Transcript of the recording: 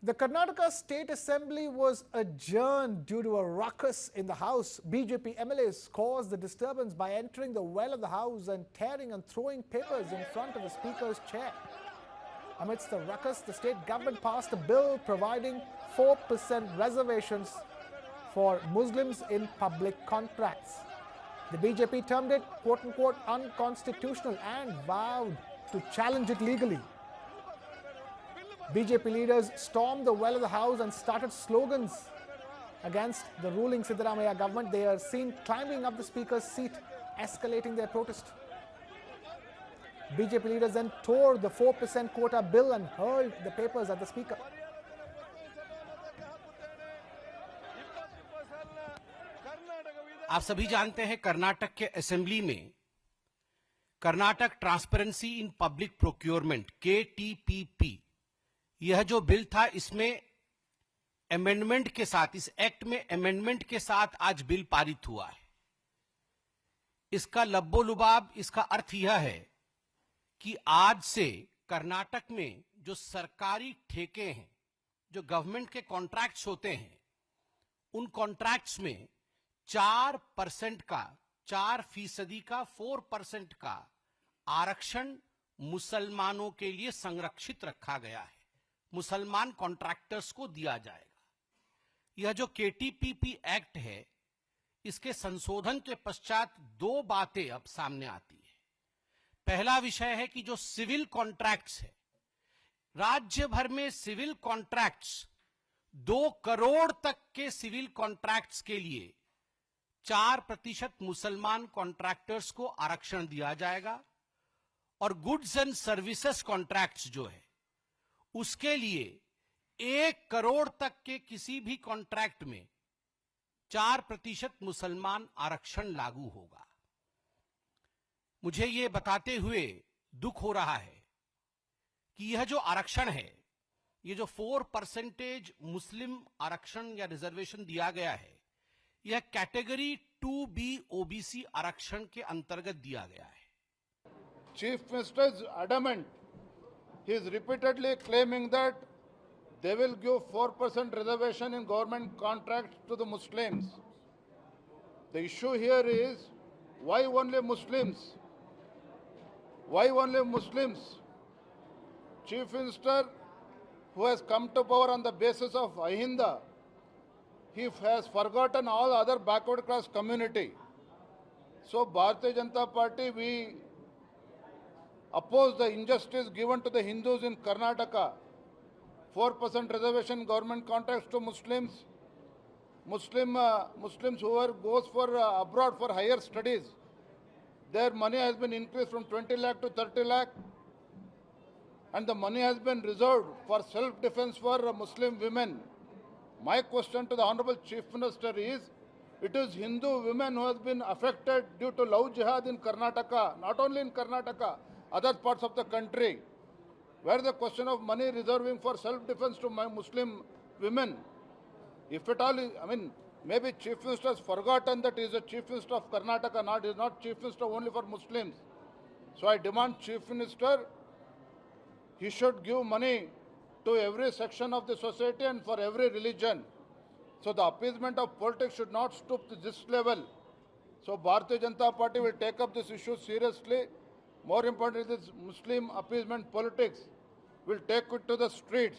The Karnataka State Assembly was adjourned due to a ruckus in the House. BJP MLAs caused the disturbance by entering the well of the House and tearing and throwing papers in front of the Speaker's chair. Amidst the ruckus, the state government passed a bill providing 4% reservations for Muslims in public contracts. The BJP termed it quote-unquote unconstitutional and vowed to challenge it legally. BJP leaders stormed the well of the House and started slogans against the ruling Siddaramaiah government. They are seen climbing up the Speaker's seat, escalating their protest. BJP leaders then tore the 4% quota bill and hurled the papers at the Speaker. आप सभी जानते हैं कर्नाटक के assembly में Karnataka transparency in public procurement KTPP यह जो bill था, इसमें अमेंडमेंट के साथ, इस एक्ट में अमेंडमेंट के साथ आज बिल पारित हुआ है। इसका लब्बो-लुबाब, इसका अर्थ यह है कि आज से कर्नाटक में जो सरकारी ठेके हैं, जो गवर्नमेंट के कॉन्ट्रैक्ट्स होते हैं, उन कॉन्ट्रैक्ट्स में 4% का, 4% का 4% का आरक्षण मुसलमानों के लिए संरक्षित रखा गया है। मुसलमान कॉन्ट्रैक्टर्स को दिया जाएगा। यह जो KTPP एक्ट है, इसके संशोधन के पश्चात दो बातें अब सामने आती है। पहला विषय है कि जो सिविल कॉन्ट्रैक्ट्स है, राज्य भर में सिविल कॉन्ट्रैक्ट्स 2 करोड़ तक के सिविल कॉन्ट्रैक्ट्स के लिए 4% मुसलमान कॉन्ट्रैक्टर्स को आरक्षण दिया जाएगा और गुड्स एंड सर्विसेज कॉन्ट्रैक्ट्स जो है, उसके लिए 1 करोड़ तक के किसी भी कॉन्ट्रैक्ट में 4% मुसलमान आरक्षण लागू होगा। मुझे यह बताते हुए दुख हो रहा है कि यह जो आरक्षण है, ये जो 4% मुस्लिम आरक्षण या रिजर्वेशन दिया गया है, यह कैटेगरी 2B OBC आरक्षण के अंतर्गत दिया गया है। Chief Minister is adamant. He is repeatedly claiming that they will give 4% reservation in government contracts to the Muslims. The issue here is, why only Muslims? Why only Muslims? Chief Minister, who has come to power on the basis of Ahinda, he has forgotten all other backward class community. So Bharatiya Janata Party, we oppose the injustice given to the Hindus in Karnataka. 4% reservation government contracts to Muslims. Muslims who goes for abroad for higher studies, their money has been increased from 20 lakh to 30 lakh, and the money has been reserved for self-defense for Muslim women. My question to the Honorable Chief Minister is, it is Hindu women who has been affected due to love jihad in Karnataka, not only in Karnataka, other parts of the country, where the question of money reserving for self-defense to my Muslim women, if at all, I mean, maybe Chief Minister has forgotten that he is a Chief Minister of Karnataka, he is not Chief Minister only for Muslims. So I demand Chief Minister, he should give money to every section of the society and for every religion. So the appeasement of politics should not stoop to this level. So Bharatiya Janata Party will take up this issue seriously. More importantly, this Muslim appeasement politics will take it to the streets.